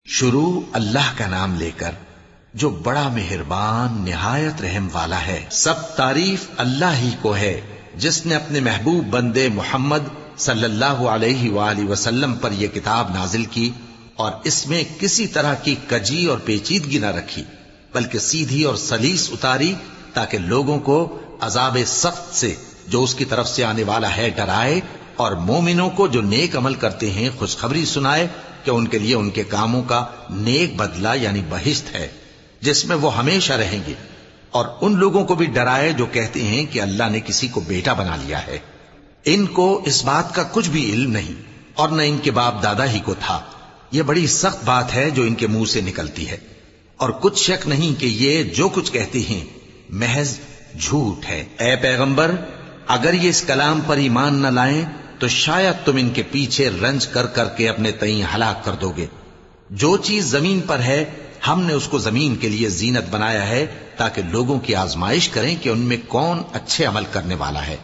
شروع اللہ کا نام لے کر جو بڑا مہربان نہایت رحم والا ہے۔ سب تعریف اللہ ہی کو ہے جس نے اپنے محبوب بندے محمد صلی اللہ علیہ وآلہ وسلم پر یہ کتاب نازل کی اور اس میں کسی طرح کی کجی اور پیچیدگی نہ رکھی، بلکہ سیدھی اور سلیس اتاری تاکہ لوگوں کو عذاب سخت سے جو اس کی طرف سے آنے والا ہے ڈرائے، اور مومنوں کو جو نیک عمل کرتے ہیں خوشخبری سنائے کہ ان کے لیے ان کے کاموں کا نیک بدلہ یعنی بہشت ہے جس میں وہ ہمیشہ رہیں گے، اور ان لوگوں کو بھی ڈرائے جو کہتے ہیں کہ اللہ نے کسی کو بیٹا بنا لیا ہے۔ ان کو اس بات کا کچھ بھی علم نہیں اور نہ ان کے باپ دادا ہی کو تھا۔ یہ بڑی سخت بات ہے جو ان کے منہ سے نکلتی ہے، اور کچھ شک نہیں کہ یہ جو کچھ کہتے ہیں محض جھوٹ ہے۔ اے پیغمبر، اگر یہ اس کلام پر ایمان نہ لائیں تو شاید تم ان کے پیچھے رنج کر کر کے اپنے تئیں ہلاک کر دو گے۔ جو چیز زمین پر ہے ہم نے اس کو زمین کے لیے زینت بنایا ہے تاکہ لوگوں کی آزمائش کریں کہ ان میں کون اچھے عمل کرنے والا ہے،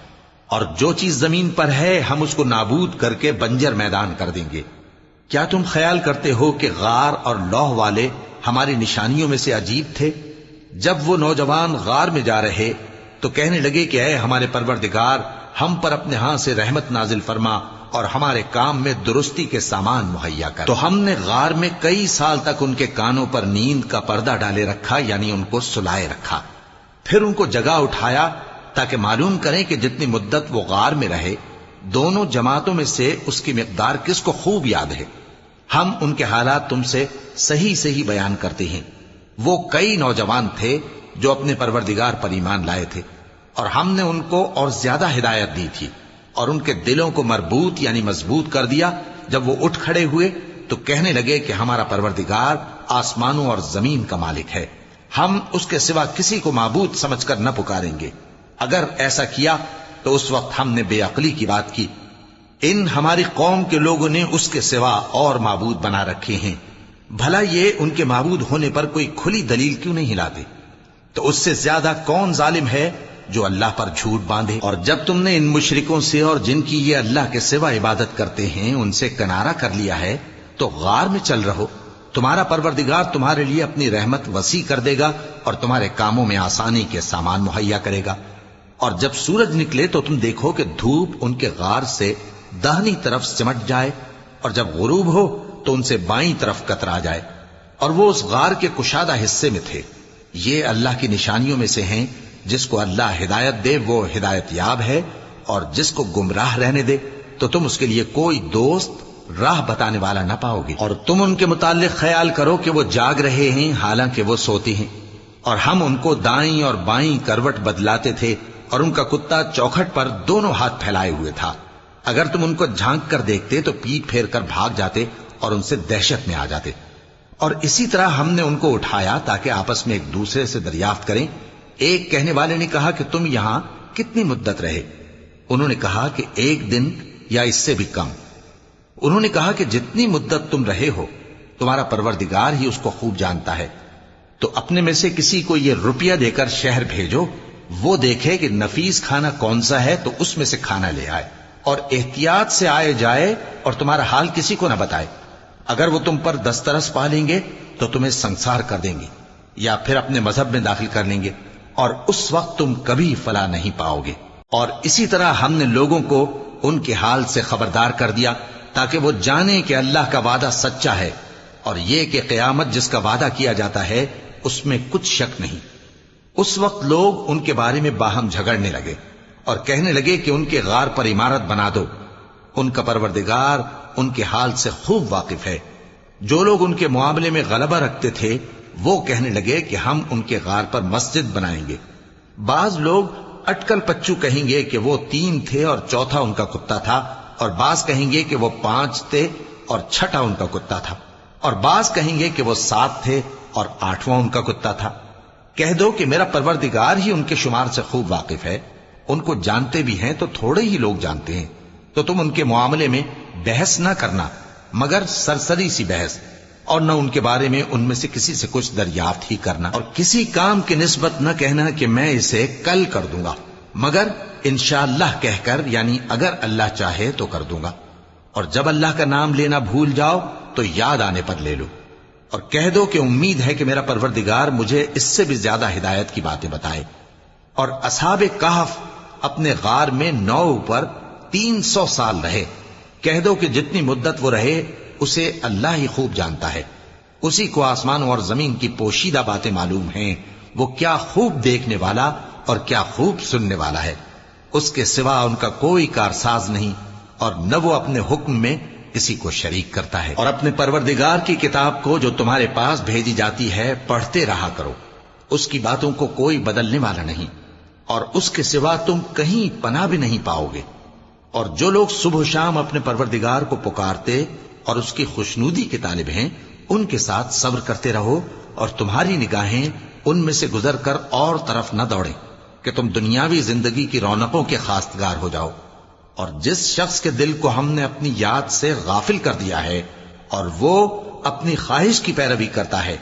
اور جو چیز زمین پر ہے ہم اس کو نابود کر کے بنجر میدان کر دیں گے۔ کیا تم خیال کرتے ہو کہ غار اور لوح والے ہماری نشانیوں میں سے عجیب تھے؟ جب وہ نوجوان غار میں جا رہے تو کہنے لگے کہ اے ہمارے پروردگار، ہم پر اپنے ہاں سے رحمت نازل فرما اور ہمارے کام میں درستی کے سامان مہیا کر۔ تو ہم نے غار میں کئی سال تک ان کے کانوں پر نیند کا پردہ ڈالے رکھا، یعنی ان کو سلائے رکھا، پھر ان کو جگہ اٹھایا تاکہ معلوم کریں کہ جتنی مدت وہ غار میں رہے دونوں جماعتوں میں سے اس کی مقدار کس کو خوب یاد ہے۔ ہم ان کے حالات تم سے صحیح صحیح بیان کرتے ہیں۔ وہ کئی نوجوان تھے جو اپنے پروردگار پر ایمان لائے تھے، اور ہم نے ان کو اور زیادہ ہدایت دی تھی، اور ان کے دلوں کو مربوط یعنی مضبوط کر دیا۔ جب وہ اٹھ کھڑے ہوئے تو کہنے لگے کہ ہمارا پروردگار آسمانوں اور زمین کا مالک ہے، ہم اس کے سوا کسی کو معبود سمجھ کر نہ پکاریں گے۔ اگر ایسا کیا تو اس وقت ہم نے بے عقلی کی بات کی۔ ان ہماری قوم کے لوگوں نے اس کے سوا اور معبود بنا رکھے ہیں، بھلا یہ ان کے معبود ہونے پر کوئی کھلی دلیل کیوں نہیں ہلاتے؟ تو اس سے زیادہ کون ظالم ہے جو اللہ پر جھوٹ باندھے؟ اور جب تم نے ان مشرکوں سے اور جن کی یہ اللہ کے سوا عبادت کرتے ہیں ان سے کنارہ کر لیا ہے تو غار میں چل رہو، تمہارا پروردگار تمہارے لیے اپنی رحمت وسیع کر دے گا اور تمہارے کاموں میں آسانی کے سامان مہیا کرے گا۔ اور جب سورج نکلے تو تم دیکھو کہ دھوپ ان کے غار سے داہنی طرف سمٹ جائے، اور جب غروب ہو تو ان سے بائیں طرف کترا جائے، اور وہ اس غار کے کشادہ حصے میں تھے۔ یہ اللہ کی نشانیوں میں سے ہیں، جس کو اللہ ہدایت دے وہ ہدایت یاب ہے، اور جس کو گمراہ رہنے دے تو تم اس کے لیے کوئی دوست راہ بتانے والا نہ پاؤ گے۔ اور تم ان کے متعلق خیال کرو کہ وہ جاگ رہے ہیں حالانکہ وہ سوتے ہیں، اور ہم ان کو دائیں اور بائیں کروٹ بدلاتے تھے، اور ان کا کتا چوکھٹ پر دونوں ہاتھ پھیلائے ہوئے تھا۔ اگر تم ان کو جھانک کر دیکھتے تو پیٹ پھیر کر بھاگ جاتے اور ان سے دہشت میں آ جاتے۔ اور اسی طرح ہم نے ان کو اٹھایا تاکہ آپس میں ایک دوسرے سے دریافت کریں۔ ایک کہنے والے نے کہا کہ تم یہاں کتنی مدت رہے؟ انہوں نے کہا کہ 1 دن یا اس سے بھی کم۔ انہوں نے کہا کہ جتنی مدت تم رہے ہو تمہارا پروردگار ہی اس کو خوب جانتا ہے، تو اپنے میں سے کسی کو یہ روپیہ دے کر شہر بھیجو، وہ دیکھے کہ نفیس کھانا کون سا ہے تو اس میں سے کھانا لے آئے، اور احتیاط سے آئے جائے اور تمہارا حال کسی کو نہ بتائے۔ اگر وہ تم پر دسترس پا لیں گے تو تمہیں سنسار کر دیں گے یا پھر اپنے مذہب میں داخل کر لیں گے، اور اس وقت تم کبھی فلاح نہیں پاؤ گے۔ اور اسی طرح ہم نے لوگوں کو ان کے حال سے خبردار کر دیا تاکہ وہ جانیں کہ اللہ کا وعدہ سچا ہے، اور یہ کہ قیامت جس کا وعدہ کیا جاتا ہے اس میں کچھ شک نہیں۔ اس وقت لوگ ان کے بارے میں باہم جھگڑنے لگے اور کہنے لگے کہ ان کے غار پر عمارت بنا دو۔ ان کا پروردگار ان کے حال سے خوب واقف ہے۔ جو لوگ ان کے معاملے میں غلبہ رکھتے تھے وہ کہنے لگے کہ ہم ان کے غار پر مسجد بنائیں گے۔ بعض لوگ اٹکل پچو کہیں گے کہ وہ 3 تھے اور چوتھا ان کا کتا تھا، اور بعض کہیں گے کہ وہ 5 تھے اور چھٹا ان کا کتا تھا، اور بعض کہیں گے کہ وہ 7 تھے اور 8واں ان کا کتا تھا۔ کہہ دو کہ میرا پروردگار ہی ان کے شمار سے خوب واقف ہے، ان کو جانتے بھی ہیں تو تھوڑے ہی لوگ جانتے ہیں۔ تو تم ان کے معاملے میں بحث نہ کرنا مگر سرسری سی بحث، اور نہ ان کے بارے میں ان میں سے کسی سے کچھ دریافت ہی کرنا، اور کسی کام کی نسبت نہ کہنا کہ میں اسے کل کر دوں گا، مگر انشاءاللہ کہہ کر یعنی اگر اللہ چاہے تو کر دوں گا۔ اور جب اللہ کا نام لینا بھول جاؤ تو یاد آنے پر لے لو۔ اور کہہ دو کہ امید ہے کہ میرا پروردگار مجھے اس سے بھی زیادہ ہدایت کی باتیں بتائے۔ اور اصحاب کہف اپنے غار میں 9 پر 300 سال رہے۔ کہہ دو کہ جتنی مدت وہ رہے اسے اللہ ہی خوب جانتا ہے، اسی کو آسمانوں اور زمین کی پوشیدہ باتیں معلوم ہیں، وہ کیا خوب دیکھنے والا اور کیا خوب سننے والا ہے۔ اس کے سوا ان کا کوئی کارساز نہیں، اور نہ وہ اپنے حکم میں کسی کو شریک کرتا ہے۔ اور اپنے پروردگار کی کتاب کو جو تمہارے پاس بھیجی جاتی ہے پڑھتے رہا کرو، اس کی باتوں کو کوئی بدلنے والا نہیں، اور اس کے سوا تم کہیں پناہ بھی نہیں پاؤ گے۔ اور جو لوگ صبح و شام اپنے پروردگار کو پکارتے اور اس کی خوشنودی کے طالب ہیں، ان کے ساتھ صبر کرتے رہو، اور تمہاری نگاہیں ان میں سے گزر کر اور طرف نہ دوڑیں کہ تم دنیاوی زندگی کی رونقوں کے خواستگار ہو جاؤ۔ اور جس شخص کے دل کو ہم نے اپنی یاد سے غافل کر دیا ہے اور وہ اپنی خواہش کی پیروی کرتا ہے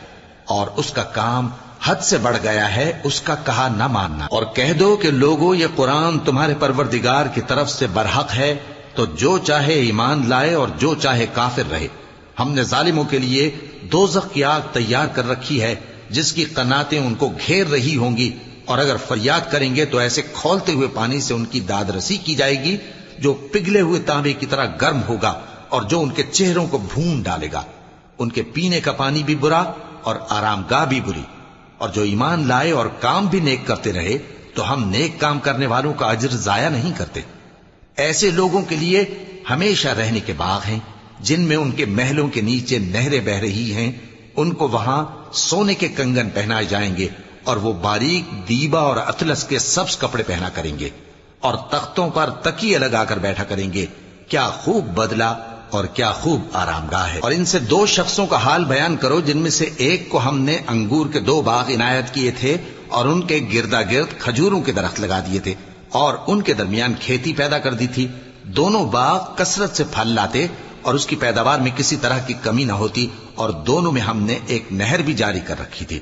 اور اس کا کام حد سے بڑھ گیا ہے، اس کا کہا نہ ماننا۔ اور کہہ دو کہ لوگوں، یہ قرآن تمہارے پروردگار کی طرف سے برحق ہے، تو جو چاہے ایمان لائے اور جو چاہے کافر رہے۔ ہم نے ظالموں کے لیے دوزخ کی آگ تیار کر رکھی ہے جس کی قناتیں ان کو گھیر رہی ہوں گی، اور اگر فریاد کریں گے تو ایسے کھولتے ہوئے پانی سے ان کی داد رسی کی جائے گی جو پگھلے ہوئے تانبے کی طرح گرم ہوگا اور جو ان کے چہروں کو بھون ڈالے گا۔ ان کے پینے کا پانی بھی برا اور آرام گاہ بھی بری۔ اور جو ایمان لائے اور کام بھی نیک کرتے رہے تو ہم نیک کام کرنے والوں کا اجر ضائع نہیں کرتے۔ ایسے لوگوں کے لیے ہمیشہ رہنے کے باغ ہیں جن میں ان کے محلوں کے نیچے نہریں بہ رہی ہیں، ان کو وہاں سونے کے کنگن پہنائے جائیں گے، اور وہ باریک دیبا اور اطلس کے سبز کپڑے پہنا کریں گے، اور تختوں پر تکیے لگا کر بیٹھا کریں گے۔ کیا خوب بدلہ اور کیا خوب آرام گاہ ہے۔ اور ان سے 2 شخصوں کا حال بیان کرو جن میں سے ایک کو ہم نے انگور کے 2 باغ عنایت کیے تھے اور ان کے گردا گرد کھجوروں کے درخت لگا دیے تھے اور ان کے درمیان کھیتی پیدا کر دی تھی۔ دونوں باغ کثرت سے پھل لاتے اور اس کی پیداوار میں کسی طرح کی کمی نہ ہوتی، اور دونوں میں ہم نے ایک نہر بھی جاری کر رکھی تھی،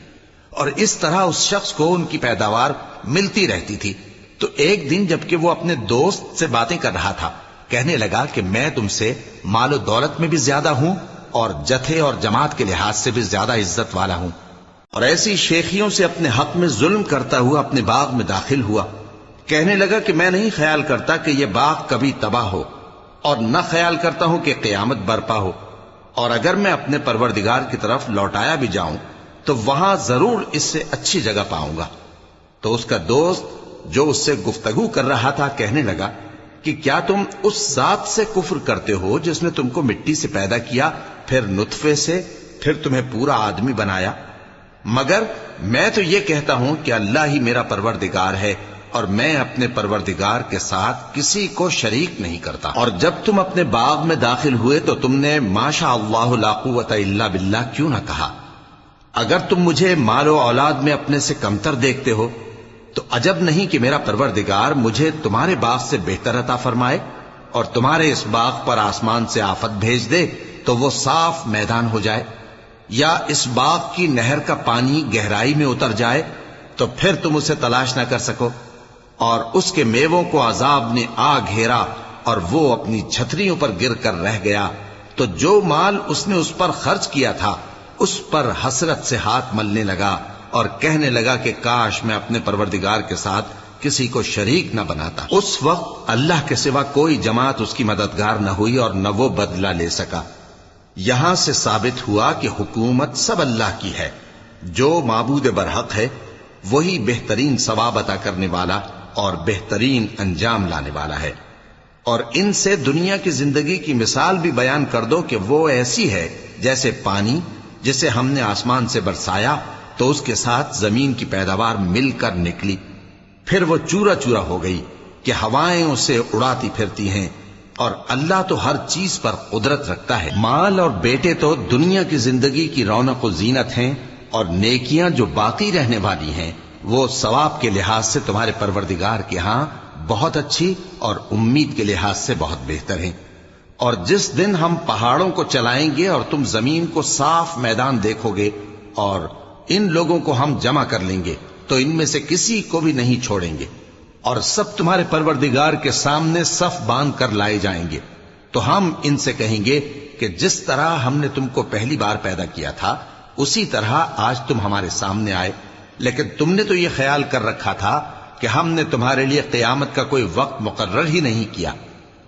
اور اس طرح اس شخص کو ان کی پیداوار ملتی رہتی تھی۔ تو ایک دن جبکہ وہ اپنے دوست سے باتیں کر رہا تھا، کہنے لگا کہ میں تم سے مال و دولت میں بھی زیادہ ہوں اور جتھے اور جماعت کے لحاظ سے بھی زیادہ عزت والا ہوں، اور ایسی شیخیوں سے اپنے حق میں ظلم کرتا ہوا اپنے باغ میں داخل ہوا۔ کہنے لگا کہ میں نہیں خیال کرتا کہ یہ باغ کبھی تباہ ہو، اور نہ خیال کرتا ہوں کہ قیامت برپا ہو، اور اگر میں اپنے پروردگار کی طرف لوٹایا بھی جاؤں تو وہاں ضرور اس سے اچھی جگہ پاؤں گا۔ تو اس کا دوست جو اس سے گفتگو کر رہا تھا کہنے لگا کہ کیا تم اس ذات سے کفر کرتے ہو جس نے تم کو مٹی سے پیدا کیا، پھر نطفے سے، پھر تمہیں پورا آدمی بنایا؟ مگر میں تو یہ کہتا ہوں کہ اللہ ہی میرا پروردگار ہے، اور میں اپنے پروردگار کے ساتھ کسی کو شریک نہیں کرتا۔ اور جب تم اپنے باغ میں داخل ہوئے تو تم نے ما شاء اللہ لا قوت الا باللہ کیوں نہ کہا؟ اگر تم مجھے مال و اولاد میں اپنے سے کمتر دیکھتے ہو تو عجب نہیں کہ میرا پروردگار مجھے تمہارے باغ سے بہتر عطا فرمائے، اور تمہارے اس باغ پر آسمان سے آفت بھیج دے تو وہ صاف میدان ہو جائے، یا اس باغ کی نہر کا پانی گہرائی میں اتر جائے تو پھر تم اسے تلاش نہ کر سکو، اور اس کے میووں کو عذاب نے آ گھیرا اور وہ اپنی چھتریوں پر گر کر رہ گیا، تو جو مال اس نے اس پر خرچ کیا تھا اس پر حسرت سے ہاتھ ملنے لگا اور کہنے لگا کہ کاش میں اپنے پروردگار کے ساتھ کسی کو شریک نہ بناتا۔ اس وقت اللہ کے سوا کوئی جماعت اس کی مددگار نہ ہوئی اور نہ وہ بدلہ لے سکا۔ یہاں سے ثابت ہوا کہ حکومت سب اللہ کی ہے، جو معبود برحق ہے وہی بہترین ثواب عطا کرنے والا اور بہترین انجام لانے والا ہے۔ اور ان سے دنیا کی زندگی کی مثال بھی بیان کر دو کہ وہ ایسی ہے جیسے پانی جسے ہم نے آسمان سے برسایا تو اس کے ساتھ زمین کی پیداوار مل کر نکلی، پھر وہ چورا چورا ہو گئی کہ ہوائیں اسے اڑاتی پھرتی ہیں، اور اللہ تو ہر چیز پر قدرت رکھتا ہے۔ مال اور بیٹے تو دنیا کی زندگی کی رونق و زینت ہیں، اور نیکیاں جو باقی رہنے والی ہیں وہ ثواب کے لحاظ سے تمہارے پروردگار کے ہاں بہت اچھی اور امید کے لحاظ سے بہت بہتر ہیں۔ اور جس دن ہم پہاڑوں کو چلائیں گے اور تم زمین کو صاف میدان دیکھو گے اور ان لوگوں کو ہم جمع کر لیں گے تو ان میں سے کسی کو بھی نہیں چھوڑیں گے، اور سب تمہارے پروردگار کے سامنے صف باندھ کر لائے جائیں گے، تو ہم ان سے کہیں گے کہ جس طرح ہم نے تم کو پہلی بار پیدا کیا تھا اسی طرح آج تم ہمارے سامنے آئے، لیکن تم نے تو یہ خیال کر رکھا تھا کہ ہم نے تمہارے لیے قیامت کا کوئی وقت مقرر ہی نہیں کیا،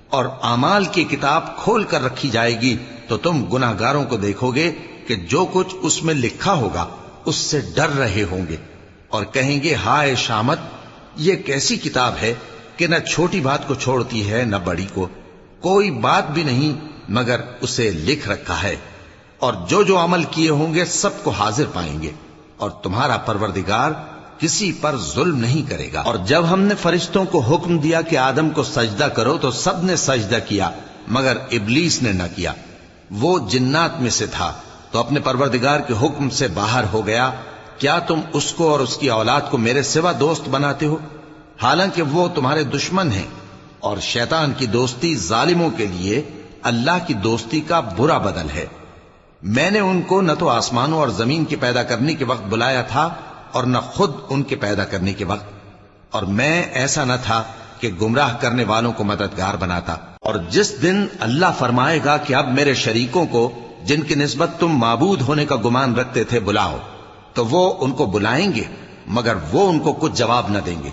اور اعمال کی کتاب کھول کر رکھی جائے گی تو تم گناہگاروں کو دیکھو گے کہ جو کچھ اس میں لکھا ہوگا اس سے ڈر رہے ہوں گے، اور کہیں گے ہائے شامت، یہ کیسی کتاب ہے کہ نہ چھوٹی بات کو چھوڑتی ہے نہ بڑی کو، کوئی بات بھی نہیں مگر اسے لکھ رکھا ہے، اور جو عمل کیے ہوں گے سب کو حاضر پائیں گے، اور تمہارا پروردگار کسی پر ظلم نہیں کرے گا۔ اور جب ہم نے فرشتوں کو حکم دیا کہ آدم کو سجدہ کرو تو سب نے سجدہ کیا مگر ابلیس نے نہ کیا، وہ جنات میں سے تھا تو اپنے پروردگار کے حکم سے باہر ہو گیا۔ کیا تم اس کو اور اس کی اولاد کو میرے سوا دوست بناتے ہو، حالانکہ وہ تمہارے دشمن ہیں، اور شیطان کی دوستی ظالموں کے لیے اللہ کی دوستی کا برا بدل ہے۔ میں نے ان کو نہ تو آسمانوں اور زمین کے پیدا کرنے کے وقت بلایا تھا اور نہ خود ان کے پیدا کرنے کے وقت، اور میں ایسا نہ تھا کہ گمراہ کرنے والوں کو مددگار بناتا۔ اور جس دن اللہ فرمائے گا کہ اب میرے شریکوں کو جن کی نسبت تم معبود ہونے کا گمان رکھتے تھے بلاؤ، تو وہ ان کو بلائیں گے مگر وہ ان کو کچھ جواب نہ دیں گے،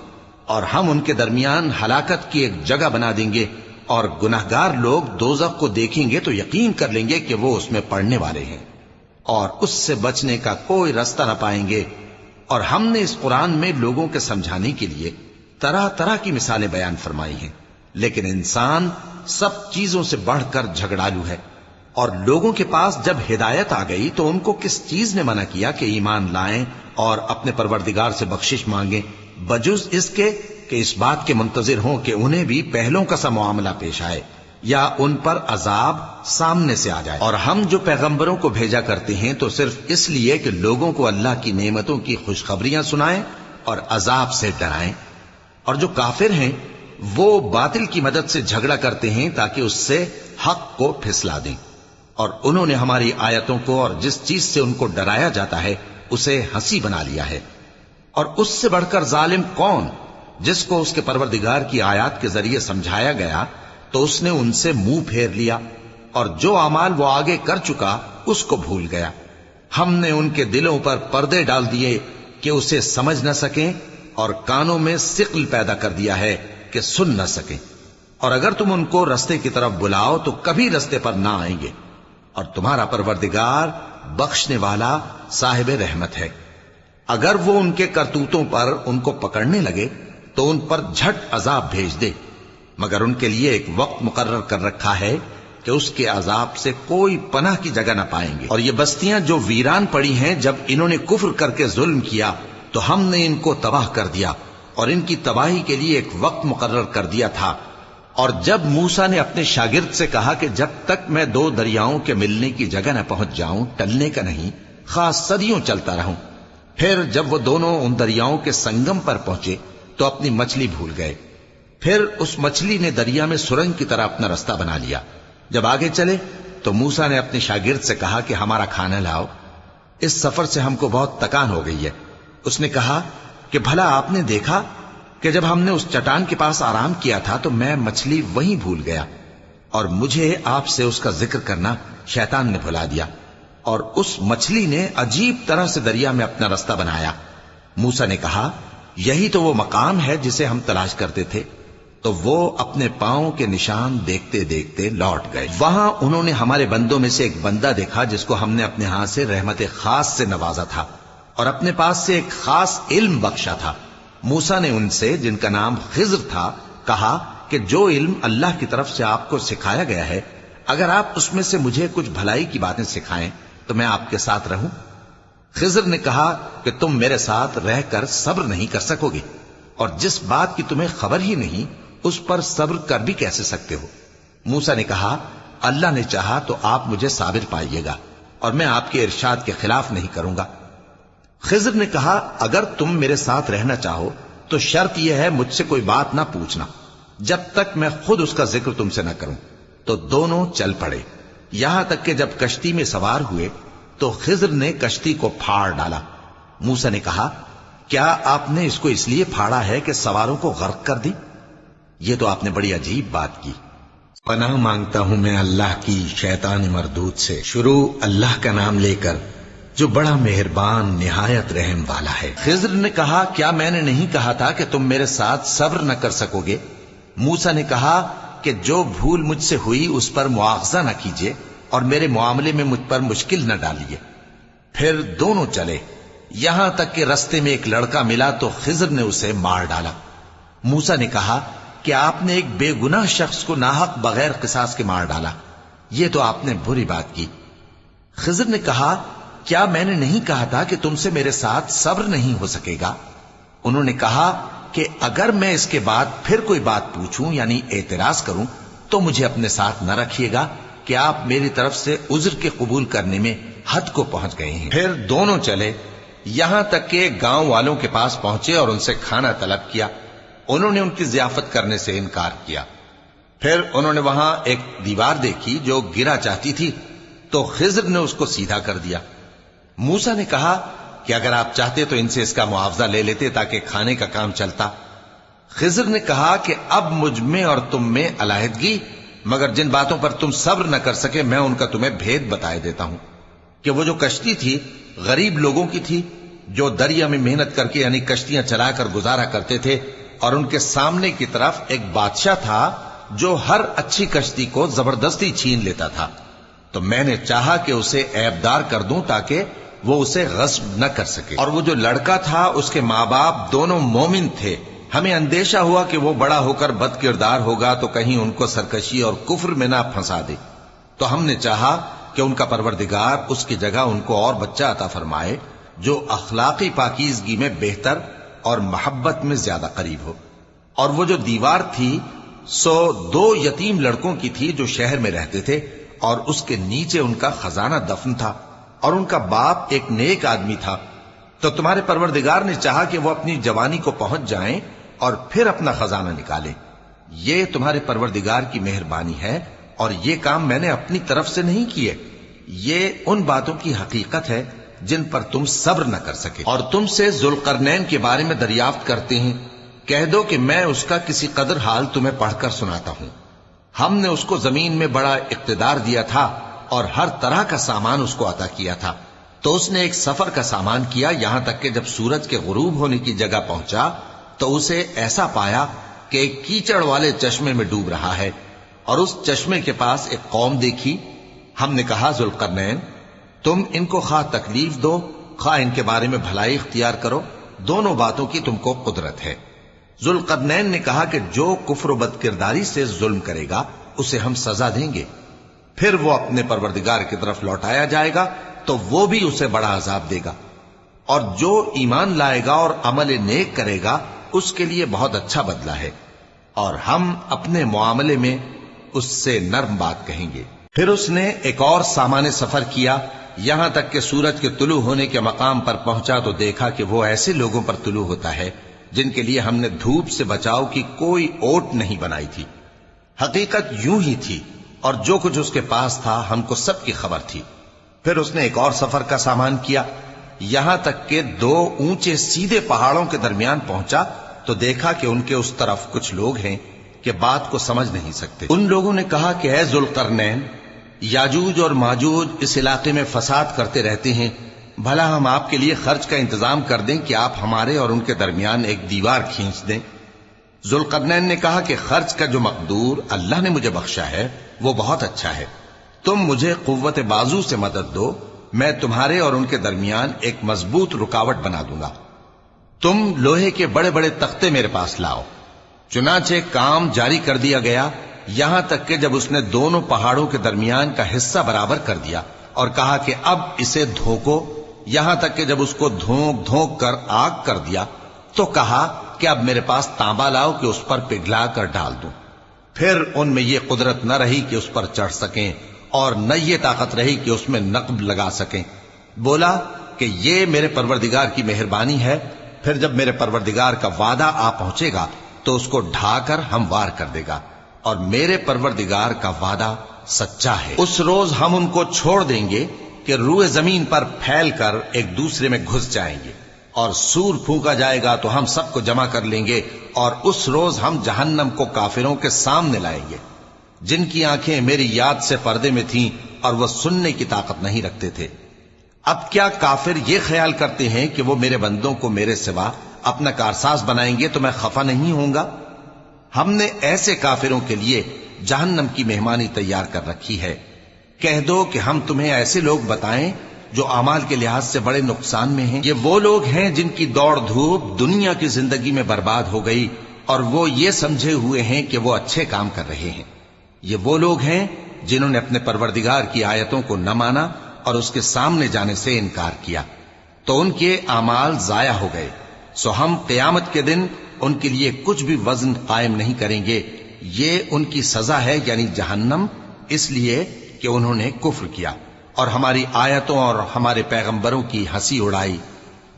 اور ہم ان کے درمیان ہلاکت کی ایک جگہ بنا دیں گے، اور گناہگار لوگ دوزخ کو دیکھیں گے تو یقین کر لیں گے کہ وہ اس میں پڑنے والے ہیں، اور اس سے بچنے کا کوئی راستہ نہ پائیں گے۔ اور ہم نے اس قرآن میں لوگوں کے سمجھانے کے لیے طرح طرح کی مثالیں بیان فرمائی ہیں، لیکن انسان سب چیزوں سے بڑھ کر جھگڑالو ہے۔ اور لوگوں کے پاس جب ہدایت آ گئی تو ان کو کس چیز نے منع کیا کہ ایمان لائیں اور اپنے پروردگار سے بخشش مانگیں، بجز اس کے کہ اس بات کے منتظر ہوں کہ انہیں بھی پہلوں کا سا معاملہ پیش آئے یا ان پر عذاب سامنے سے آ جائے۔ اور ہم جو پیغمبروں کو بھیجا کرتے ہیں تو صرف اس لیے کہ لوگوں کو اللہ کی نعمتوں کی خوشخبریاں سنائیں اور عذاب سے ڈرائیں، اور جو کافر ہیں وہ باطل کی مدد سے جھگڑا کرتے ہیں تاکہ اس سے حق کو پھسلا دیں، اور انہوں نے ہماری آیتوں کو اور جس چیز سے ان کو ڈرایا جاتا ہے اسے ہنسی بنا لیا ہے۔ اور اس سے بڑھ کر ظالم کون، جس کو اس کے پروردگار کی آیات کے ذریعے سمجھایا گیا تو اس نے ان سے منہ پھیر لیا، اور جو اعمال وہ آگے کر چکا اس کو بھول گیا۔ ہم نے ان کے دلوں پر پردے ڈال دیے کہ اسے سمجھ نہ سکیں، اور کانوں میں ثقل پیدا کر دیا ہے کہ سن نہ سکیں، اور اگر تم ان کو رستے کی طرف بلاؤ تو کبھی رستے پر نہ آئیں گے، اور تمہارا پروردگار بخشنے والا صاحب رحمت ہے۔ اگر وہ ان کے کرتوتوں پر ان کو پکڑنے لگے تو ان پر جھٹ عذاب بھیج دے، مگر ان کے لیے ایک وقت مقرر کر رکھا ہے کہ اس کے عذاب سے کوئی پناہ کی جگہ نہ پائیں گے۔ اور یہ بستیاں جو ویران پڑی ہیں، جب انہوں نے کفر کر کے ظلم کیا تو ہم نے ان کو تباہ کر دیا، اور ان کی تباہی کے لیے ایک وقت مقرر کر دیا تھا۔ اور جب موسیٰ نے اپنے شاگرد سے کہا کہ جب تک میں دو دریاؤں کے ملنے کی جگہ نہ پہنچ جاؤں ٹلنے کا نہیں، خاص صدیوں چلتا رہوں، پھر جب وہ دونوں ان دریاؤں کے سنگم پر پہنچے تو اپنی مچھلی بھول گئے، پھر اس مچھلی نے دریا میں سرنگ کی طرح اپنا راستہ بنا لیا۔ جب آگے چلے تو موسیٰ نے اپنے شاگرد سے کہا کہ ہمارا کھانا لاؤ، اس سفر سے ہم کو بہت تکان ہو گئی ہے۔ اس نے کہا کہ بھلا آپ نے دیکھا کہ جب ہم نے اس چٹان کے پاس آرام کیا تھا تو میں مچھلی وہیں بھول گیا، اور مجھے آپ سے اس کا ذکر کرنا شیطان نے بھلا دیا، اور اس مچھلی نے عجیب طرح سے دریا میں اپنا راستہ بنایا۔ موسیٰ نے کہا یہی تو وہ مقام ہے جسے ہم تلاش کرتے تھے، تو وہ اپنے پاؤں کے نشان دیکھتے دیکھتے لوٹ گئے۔ وہاں انہوں نے ہمارے بندوں میں سے ایک بندہ دیکھا جس کو ہم نے اپنے ہاں سے رحمت خاص سے نوازا تھا اور اپنے پاس سے ایک خاص علم بخشا تھا۔ موسیٰ نے ان سے جن کا نام خضر تھا کہا کہ جو علم اللہ کی طرف سے آپ کو سکھایا گیا ہے، اگر آپ اس میں سے مجھے کچھ بھلائی کی باتیں سکھائیں تو میں آپ کے ساتھ رہوں۔ خضر نے کہا کہ تم میرے ساتھ رہ کر صبر نہیں کر سکو گے، اور جس بات کی تمہیں خبر ہی نہیں اس پر صبر کر بھی کیسے سکتے ہو؟ موسیٰ نے کہا اللہ نے چاہا تو آپ مجھے صابر پائیے گا، اور میں آپ کے ارشاد کے خلاف نہیں کروں گا۔ خضر نے کہا اگر تم میرے ساتھ رہنا چاہو تو شرط یہ ہے مجھ سے کوئی بات نہ پوچھنا جب تک میں خود اس کا ذکر تم سے نہ کروں۔ تو دونوں چل پڑے، یہاں تک کہ جب کشتی میں سوار ہوئے تو خضر نے کشتی کو پھاڑ ڈالا۔ موسیٰ نے کہا کیا آپ نے اس کو اس لیے پھاڑا ہے کہ سواروں کو غرق کر دی؟ یہ تو آپ نے بڑی عجیب بات کی۔ پناہ مانگتا ہوں میں اللہ کی شیطان مردود سے۔ شروع اللہ کا نام لے کر جو بڑا مہربان نہایت رحم والا ہے۔ خضر نے کہا کیا میں نے نہیں کہا تھا کہ تم میرے ساتھ صبر نہ کر سکو گے؟ موسیٰ نے کہا کہ جو بھول مجھ سے ہوئی اس پر مواخذہ نہ کیجیے اور میرے معاملے میں مجھ پر مشکل نہ ڈالیے۔ پھر دونوں چلے، یہاں تک کہ رستے میں ایک لڑکا ملا تو خضر نے اسے مار ڈالا۔ موسیٰ نے کہا کہ آپ نے ایک بے گناہ شخص کو ناحق بغیر قصاص کے مار ڈالا، یہ تو آپ نے بری بات کی۔ خضر نے کہا کیا میں نے نہیں کہا تھا کہ تم سے میرے ساتھ صبر نہیں ہو سکے گا؟ انہوں نے کہا کہ اگر میں اس کے بعد پھر کوئی بات پوچھوں یعنی اعتراض کروں تو مجھے اپنے ساتھ نہ رکھیے گا کہ آپ میری طرف سے عذر کے قبول کرنے میں حد کو پہنچ گئے ہیں۔ پھر دونوں چلے، یہاں تک کہ گاؤں والوں کے پاس پہنچے اور ان سے کھانا طلب کیا۔ انہوں نے ان کی ضیافت کرنے سے انکار کیا۔ پھر انہوں نے وہاں ایک دیوار دیکھی جو گرا چاہتی تھی تو خضر نے اس کو سیدھا کر دیا۔ موسیٰ نے کہا کہ اگر آپ چاہتے تو ان سے اس کا معاوضہ لے لیتے تاکہ کھانے کا کام چلتا۔ خضر نے کہا کہ اب مجھ میں اور تم میں علیحدگی، مگر جن باتوں پر تم صبر نہ کر سکے میں ان کا تمہیں بھید بتائے دیتا ہوں کہ وہ جو کشتی تھی غریب لوگوں کی تھی جو دریا میں محنت کر کے یعنی کشتیاں چلا کر گزارا کرتے تھے، اور ان کے سامنے کی طرف ایک بادشاہ تھا جو ہر اچھی کشتی کو زبردستی چھین لیتا تھا، تو میں نے چاہا کہ اسے عیبدار کر دوں تاکہ وہ اسے غصب نہ کر سکے۔ اور وہ جو لڑکا تھا اس کے ماں باپ دونوں مومن تھے، ہمیں اندیشہ ہوا کہ وہ بڑا ہو کر بد کردار ہوگا تو کہیں ان کو سرکشی اور کفر میں نہ پھنسا دے، تو ہم نے چاہا کہ ان کا پروردگار اس کی جگہ ان کو اور بچہ عطا فرمائے جو اخلاقی پاکیزگی میں بہتر اور محبت میں زیادہ قریب ہو۔ اور وہ جو دیوار تھی سو 2 یتیم لڑکوں کی تھی جو شہر میں رہتے تھے، اور اس کے نیچے ان کا خزانہ دفن تھا، اور ان کا باپ ایک نیک آدمی تھا۔ تو تمہارے پروردگار نے چاہا کہ وہ اپنی جوانی کو پہنچ جائیں اور پھر اپنا خزانہ نکالیں۔ یہ تمہارے پروردگار کی مہربانی ہے، اور یہ کام میں نے اپنی طرف سے نہیں کیے، یہ ان باتوں کی حقیقت ہے جن پر تم صبر نہ کر سکے۔ اور تم سے ذوالقرنین کے بارے میں دریافت کرتے ہیں، کہہ دو کہ میں اس کا کسی قدر حال تمہیں پڑھ کر سناتا ہوں۔ ہم نے اس کو زمین میں بڑا اقتدار دیا تھا اور ہر طرح کا سامان اس کو عطا کیا تھا، تو اس نے ایک سفر کا سامان کیا، یہاں تک کہ جب سورج کے غروب ہونے کی جگہ پہنچا تو اسے ایسا پایا کہ ایک کیچڑ والے چشمے میں ڈوب رہا ہے، اور اس چشمے کے پاس ایک قوم دیکھی۔ ہم نے کہا ذوالقرنین تم ان کو خواہ تکلیف دو خواہ ان کے بارے میں بھلائی اختیار کرو، دونوں باتوں کی تم کو قدرت ہے۔ ذوالقرنین نے کہا کہ جو کفر و بد کرداری سے ظلم کرے گا اسے ہم سزا دیں گے، پھر وہ اپنے پروردگار کی طرف لوٹایا جائے گا تو وہ بھی اسے بڑا عذاب دے گا، اور جو ایمان لائے گا اور عمل نیک کرے گا اس کے لیے بہت اچھا بدلہ ہے، اور ہم اپنے معاملے میں اس سے نرم بات کہیں گے۔ پھر اس نے ایک اور سامان سفر کیا، یہاں تک کہ سورج کے طلوع ہونے کے مقام پر پہنچا تو دیکھا کہ وہ ایسے لوگوں پر طلوع ہوتا ہے جن کے لیے ہم نے دھوپ سے بچاؤ کی کوئی اوٹ نہیں بنائی تھی۔ حقیقت یوں ہی تھی، اور جو کچھ اس کے پاس تھا ہم کو سب کی خبر تھی۔ پھر اس نے ایک اور سفر کا سامان کیا، یہاں تک کہ 2 اونچے سیدھے پہاڑوں کے درمیان پہنچا تو دیکھا کہ ان کے اس طرف کچھ لوگ ہیں کہ بات کو سمجھ نہیں سکتے۔ ان لوگوں نے کہا کہ اے ذوالقرنین، یاجوج اور ماجوج اس علاقے میں فساد کرتے رہتے ہیں، بھلا ہم آپ کے لیے خرچ کا انتظام کر دیں کہ آپ ہمارے اور ان کے درمیان ایک دیوار کھینچ دیں۔ ذوالقرنین نے کہا کہ خرچ کا جو مقدور اللہ نے مجھے بخشا ہے وہ بہت اچھا ہے، تم مجھے قوت بازو سے مدد دو، میں تمہارے اور ان کے درمیان ایک مضبوط رکاوٹ بنا دوں گا۔ تم لوہے کے بڑے بڑے تختے میرے پاس لاؤ۔ چنانچہ کام جاری کر دیا گیا، یہاں تک کہ جب اس نے دونوں پہاڑوں کے درمیان کا حصہ برابر کر دیا اور کہا کہ اب اسے دھوکو، یہاں تک کہ جب اس کو دھونک دھونک کر آگ کر دیا تو کہا کہ اب میرے پاس تانبا لاؤ کہ اس پر پگھلا کر ڈال دوں۔ پھر ان میں یہ قدرت نہ رہی کہ اس پر چڑھ سکیں، اور نہ یہ طاقت رہی کہ اس میں نقب لگا سکیں۔ بولا کہ یہ میرے پروردگار کی مہربانی ہے، پھر جب میرے پروردگار کا وعدہ آ پہنچے گا تو اس کو ڈھا کر ہموار کر دے گا، اور میرے پروردگار کا وعدہ سچا ہے۔ اس روز ہم ان کو چھوڑ دیں گے کہ روئے زمین پر پھیل کر ایک دوسرے میں گھس جائیں گے، اور سور پھونکا جائے گا تو ہم سب کو جمع کر لیں گے، اور اس روز ہم جہنم کو کافروں کے سامنے لائیں گے جن کی آنکھیں میری یاد سے پردے میں تھیں اور وہ سننے کی طاقت نہیں رکھتے تھے۔ اب کیا کافر یہ خیال کرتے ہیں کہ وہ میرے بندوں کو میرے سوا اپنا کارساز بنائیں گے تو میں خفا نہیں ہوں گا؟ ہم نے ایسے کافروں کے لیے جہنم کی مہمانی تیار کر رکھی ہے۔ کہہ دو کہ ہم تمہیں ایسے لوگ بتائیں جو اعمال کے لحاظ سے بڑے نقصان میں ہیں۔ یہ وہ لوگ ہیں جن کی دوڑ دھوپ دنیا کی زندگی میں برباد ہو گئی اور وہ یہ سمجھے ہوئے ہیں کہ وہ اچھے کام کر رہے ہیں۔ یہ وہ لوگ ہیں جنہوں نے اپنے پروردگار کی آیتوں کو نہ مانا اور اس کے سامنے جانے سے انکار کیا، تو ان کے اعمال ضائع ہو گئے۔ سو ہم قیامت کے دن ان کے لیے کچھ بھی وزن قائم نہیں کریں گے۔ یہ ان کی سزا ہے، یعنی جہنم، اس لیے کہ انہوں نے کفر کیا اور ہماری آیتوں اور ہمارے پیغمبروں کی ہنسی اڑائی۔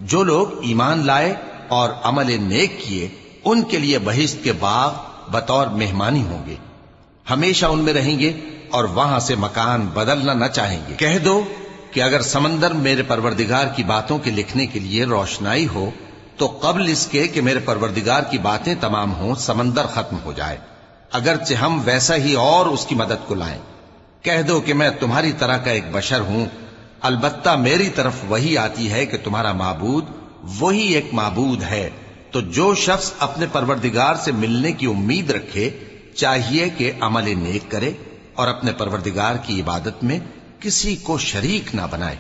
جو لوگ ایمان لائے اور عمل نیک کیے ان کے لیے بہشت کے باغ بطور مہمانی ہوں گے، ہمیشہ ان میں رہیں گے اور وہاں سے مکان بدلنا نہ چاہیں گے۔ کہہ دو کہ اگر سمندر میرے پروردگار کی باتوں کے لکھنے کے لیے روشنائی ہو تو قبل اس کے کہ میرے پروردگار کی باتیں تمام ہوں سمندر ختم ہو جائے، اگرچہ ہم ویسا ہی اور اس کی مدد کو لائیں۔ کہہ دو کہ میں تمہاری طرح کا ایک بشر ہوں، البتہ میری طرف وہی آتی ہے کہ تمہارا معبود وہی ایک معبود ہے۔ تو جو شخص اپنے پروردگار سے ملنے کی امید رکھے چاہیے کہ عمل نیک کرے اور اپنے پروردگار کی عبادت میں کسی کو شریک نہ بنائے۔